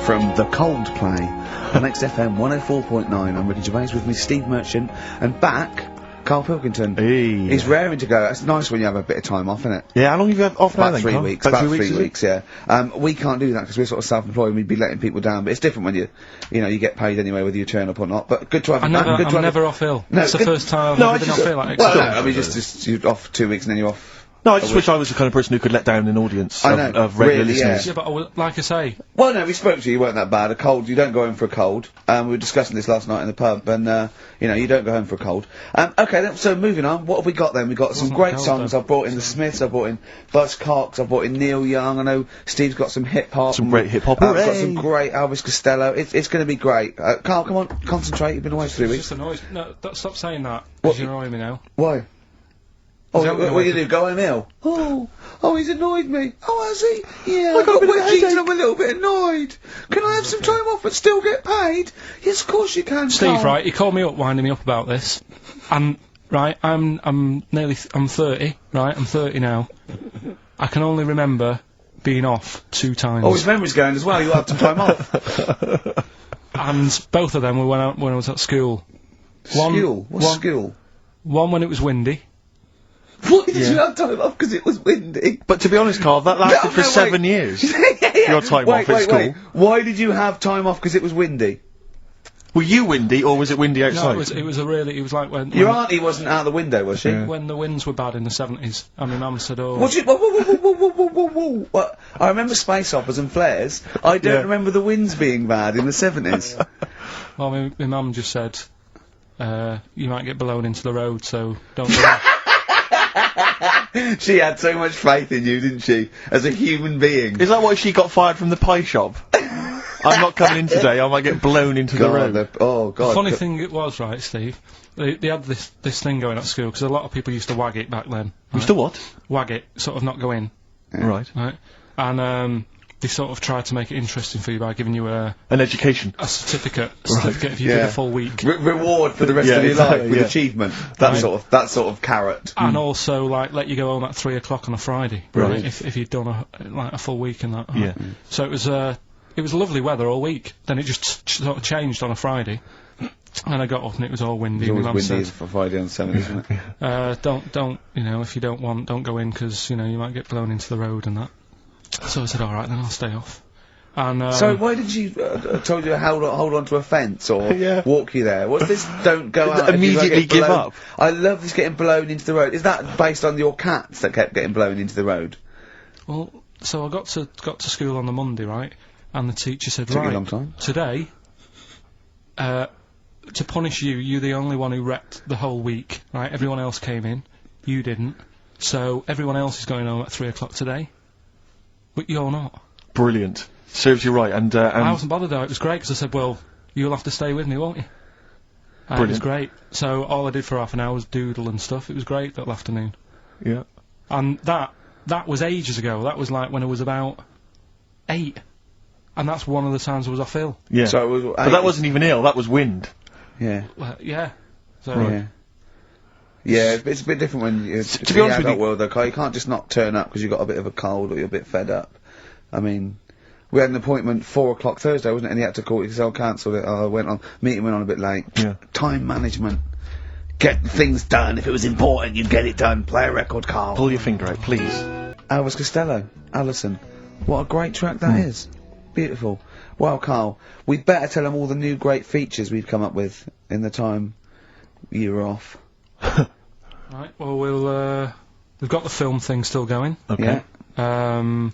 from The Coldplay on XFM 104.9. I'm Ricky Gervais, with me Steve Merchant, and back, Karl Pilkington. Hey. He's raring to go. It's nice when you have a bit of time off, isn't it? Yeah, how long have you had off now About then, 3 Karl? weeks. About About 3 3 weeks, yeah. We can't do that because we're sort of self-employed and we'd be letting people down, but it's different when you know, you get paid anyway whether you turn up or not. But good to have you back. Good to I'm have never you. off ill. No, That's the good- first time No, I've I been just- off ill, like, Well, no, except- I mean, just you're off 2 weeks and then you're off. No, I just wish I was the kind of person who could let down an audience I know, of regular really, yeah. listeners. Yeah, but like I say, Well, no, we spoke to you. You weren't that bad. A cold, you don't go home for a cold. We were discussing this last night in the pub, and you know, you don't go home for a cold. Okay, then, so moving on. What have we got then? We've got some Wasn't great cold, songs. though. I've brought in the Smiths. I've brought in Buzzcocks. I've brought in Neil Young. I know Steve's got some hip hop. Some great hip hop. I've got Hooray! some great Elvis Costello. It's going to be great. Carl, come on, concentrate. You've been away for 3 it's weeks. just annoys. No, stop saying that. What? Because you're annoying me now. Why? Oh, Is that what what you you do? Go home ill? Oh, he's annoyed me. Oh, has he? Yeah, I got a bit of a wet jeans and headache. I'm a little bit annoyed. Can I have some time off but still get paid? Yes, of course you can, Steve, Carl. right? He called me up, winding me up about this, and right, I'm 30, right? I'm 30 now. I can only remember being off 2 times. Oh, his memory's going as well. You'll have some time off. And both of them were when I was at school. School? What's school? One when it was windy. Why did you have time off? Because it was windy. But to be honest, Karl, that lasted for 7 years. Your time off at school. Why did you have time off? Because it was windy. Were you windy, or was it windy No, outside? it was like when Your auntie wasn't out the window, was she? Yeah. when the winds were bad in the 70s, and my mum said, "Oh, What? Whoa. What? I remember space operas and flares. I don't Yeah. remember the winds being bad in the 70s. well, my mum just said, you might get blown into the road, so don't." do that." She had so much faith in you, didn't she? As a human being. Is that why she got fired from the pie shop? I'm not coming in today, I might get blown into the road. Oh, God. Funny thing it was, right, Steve. They had this thing going at school because a lot of people used to wag it back then. You still what? Wag it, sort of not go in, Right. right? And they sort of tried to make it interesting for you by giving you a An education. certificate if you Yeah. did a full week. Reward for the rest Yeah, of your exactly, life with yeah. achievement. That sort of carrot. And also, like, let you go home at 3 o'clock on a Friday, Right. If you'd done a full week and that. Yeah. So it was lovely weather all week. Then it just sort of changed on a Friday, and I got up and it was all windy. It's and always my mum windy said, for Friday on 7, isn't it? don't, you know, if you don't want, don't go in because, you know, you might get blown into the road and that. So I said, alright, then I'll stay off. And, So why did you, told you to hold on to a fence or Yeah. walk you there? What's this don't go out? if you Immediately get give blown- up. I love this getting blown into the road. Is that based on your cats that kept getting blown into the road? well, so I got to school on the Monday, right? And the teacher said, Took you a right, long time. today, to punish you, you're the only one who wrecked the whole week, right? Everyone else came in, you didn't. So everyone else is going home at 3 o'clock today, but you're not. Brilliant. Serves you right, and I wasn't bothered though, it was great, because I said, well, you'll have to stay with me, won't you? And it was Brilliant. great. So all I did for half an hour was doodle and stuff. It was great that afternoon. yeah. And that was ages ago. That was like when I was about 8. And that's one of the times I was off ill. Yeah. So it was, But that wasn't even ill, that was wind. Yeah. Yeah. So, Yeah. Yeah, it's a bit different when you To be honest with you- world though, Carl. You can't just not turn up because you've got a bit of a cold or you're a bit fed up. I mean, we had an appointment 4 o'clock Thursday, wasn't it? And he had to call it because I cancelled it. Meeting went on a bit late. Yeah. Time management. Get things done. If it was important, you'd get it done. Play a record, Carl. Pull your finger out, please. Elvis Costello, Alison. What a great track that is. Beautiful. Well, Carl, we'd better tell them all the new great features we've come up with in the time you were off. Right, well, we've got the film thing still going. Okay. Yeah.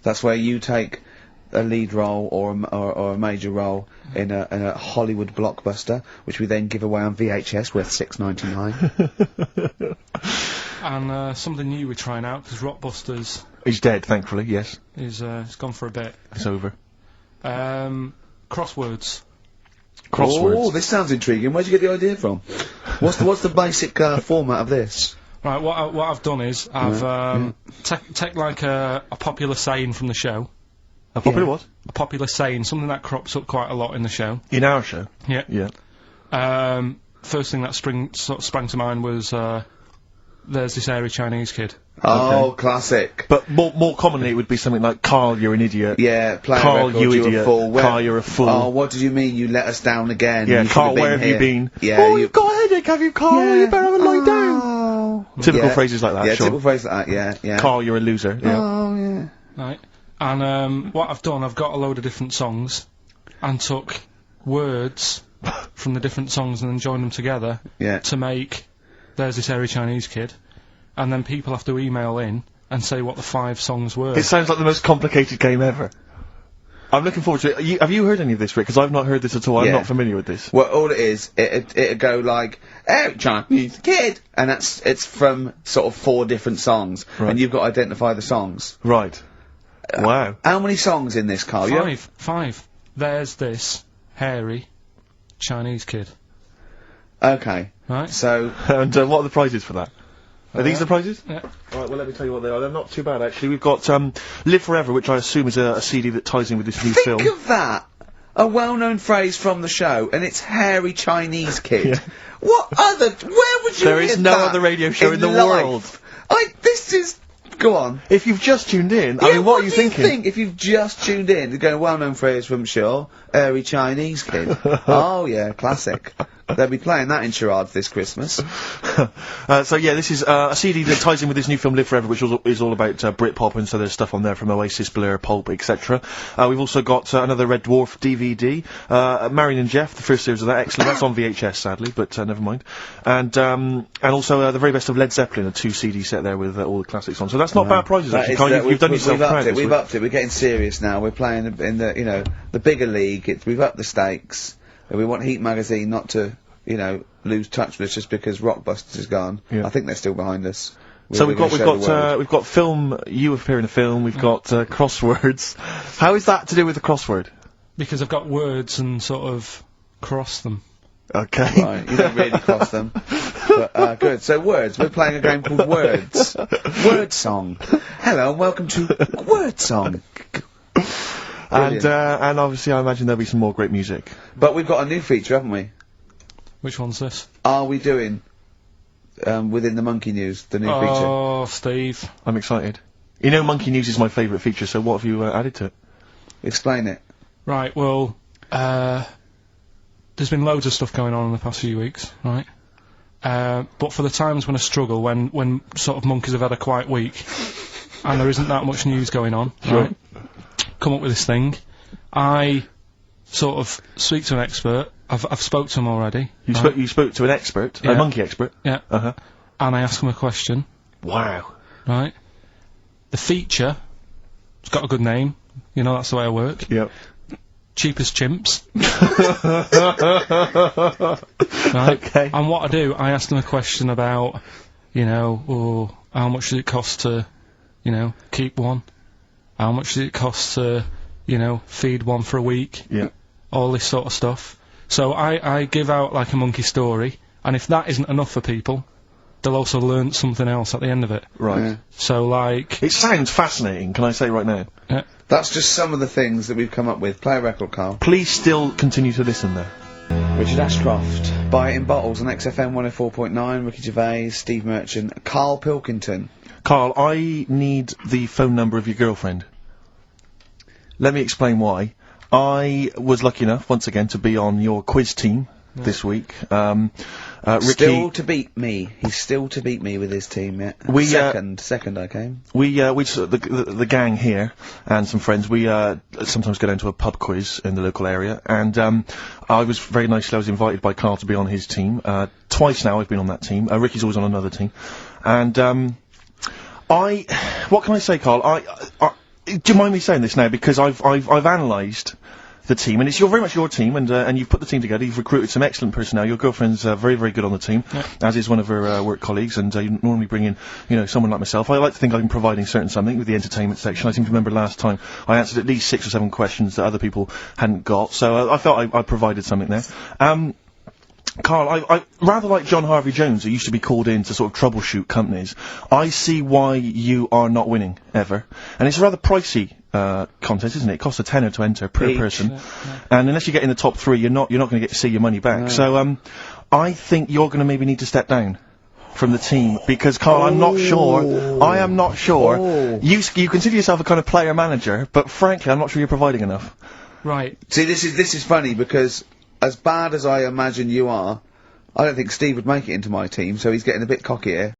That's where you take a lead role or a major role in a Hollywood blockbuster, which we then give away on VHS worth $6.99. And something new we're trying out, because Rockbusters He's dead, thankfully, yes. is it's gone for a bit. It's over. Crosswords. Crosswords. Oh, this sounds intriguing. Where'd you get the idea from? What's the basic format of this? Right, what I've done is I've take like a popular saying from the show. A popular Yeah. what? A popular saying, something that crops up quite a lot in the show. In our show? Yeah. Yeah. First thing that sprang to mind was There's This Airy Chinese Kid. Oh, classic. But more commonly, it would be something like, Carl, you're an idiot. Yeah, play Carl, a record, you you're idiot. a fool. Carl, you're a fool. Oh, what did you mean you let us down again? Yeah, You should Carl, been where have here. you been? Yeah, oh, you've got a headache, have you, Carl? Yeah. You better have a lie down. Oh. Typical Yeah. phrases like that, Yeah, sure. typical phrases like that, yeah. Carl, you're a loser. Yeah. Oh, yeah. Right. And what I've done, I've got a load of different songs and took words from the different songs and then joined them together to make There's This Airy Chinese Kid. And then people have to email in and say what the 5 songs were. It sounds like the most complicated game ever. I'm looking forward to it. Have you heard any of this, Rick? Because I've not heard this at all. I'm not familiar with this. Well, all it is, it'd go like, "Airy Chinese Kid," and it's from sort of 4 different songs, and you've got to identify the songs. Right. Wow. How many songs in this, Carl? 5. There's This Hairy Chinese Kid. Okay. Right. So. And what are the prizes for that? Are these the prizes? Yeah. Alright, well let me tell you what they are. They're not too bad actually. We've got Live Forever, which I assume is a CD that ties in with this new film. Think of that! A well-known phrase from the show, and it's Hairy Chinese Kid. Yeah. What other... Where would you There hear is no that other radio show in the life? world. This is... Go on. If you've just tuned in, I Yeah, mean, what are you do you thinking? think if you've just tuned in? You're going, well-known phrase from Shaw, Hairy Chinese Kid. Oh, yeah, classic. They'll be playing that in charades this Christmas. So yeah, this is a CD that ties in with this new film Live Forever, which is all about Britpop, and so there's stuff on there from Oasis, Blur, Pulp, etc. We've also got another Red Dwarf DVD, Marion and Jeff, the first series of that, excellent. That's on VHS sadly, but never mind. And also the very best of Led Zeppelin, a 2 CD set there with all the classics on. So that's not bad prizes actually. Carl, you've done yourself proud. We've upped it. We're getting serious now. We're playing in the the bigger league. We've upped the stakes. We want Heat magazine not to lose touch with us just because Rockbusters is gone. Yeah. I think they're still behind us. So we've got film. You appear in a film. We've got crosswords. How is that to do with the crossword? Because I've got words and sort of cross them. Okay. Right, you don't really cross them. But, good. So words. We're playing a game called Words. Word Song. Hello and welcome to Word Song. And obviously I imagine there'll be some more great music. But we've got a new feature, haven't we? Which one's this? Are we doing within the Monkey News, the new feature? Oh, Steve. I'm excited. You know Monkey News is my favourite feature, so what have you added to it? Explain it. Right, well, there's been loads of stuff going on in the past few weeks, right? But for the times when I struggle, when sort of monkeys have had a quiet week, and there isn't that much news going on, right? Come up with this thing. I sort of speak to an expert. I've spoke to him already. You spoke to an expert, a monkey expert. Yeah. Uh-huh. And I ask him a question. Wow. Right. The feature, it's got a good name. You know, that's the way I work. Yep. Cheapest chimps. Right. Okay. And what I do, I ask them a question about, how much does it cost to, keep one? How much does it cost to, feed one for a week? Yeah. All this sort of stuff. So I give out like a monkey story, and if that isn't enough for people, they'll also learn something else at the end of it. Right. Yeah. So like... It sounds fascinating, can I say right now? Yeah. That's just some of the things that we've come up with. Play a record, Carl. Please still continue to listen there. Richard Ashcroft. Buy it in bottles on XFM 104.9. Ricky Gervais, Steve Merchant, Karl Pilkington. Carl, I need the phone number of your girlfriend. Let me explain why. I was lucky enough, once again, to be on your quiz team this week. Ricky... Still to beat me. He's still to beat me with his team, yeah. Second I came. The gang here, and some friends, we sometimes go down to a pub quiz in the local area, and I was very nicely, I was invited by Carl to be on his team. Twice now I've been on that team. Ricky's always on another team. And, what can I say, Carl? Do you mind me saying this now? Because I've analysed the team, and it's very much your team, and you've put the team together. You've recruited some excellent personnel. Your girlfriend's very, very good on the team, as is one of her work colleagues. And you normally bring in, someone like myself. I like to think I'm providing something with the entertainment section. I seem to remember last time I answered at least 6 or 7 questions that other people hadn't got. So I felt I provided something there. Carl, I rather like John Harvey Jones, who used to be called in to sort of troubleshoot companies. I see why you are not winning ever, and it's a rather pricey contest, isn't it? It costs a tenner to enter per person, and unless you get in the top 3, you're not going to get to see your money back. No. So I think you're going to maybe need to step down. from the team, because Carl, I'm not sure. I am not sure. You consider yourself a kind of player manager, but frankly, I'm not sure you're providing enough. Right. See, this is funny because as bad as I imagine you are, I don't think Steve would make it into my team, so he's getting a bit cocky here.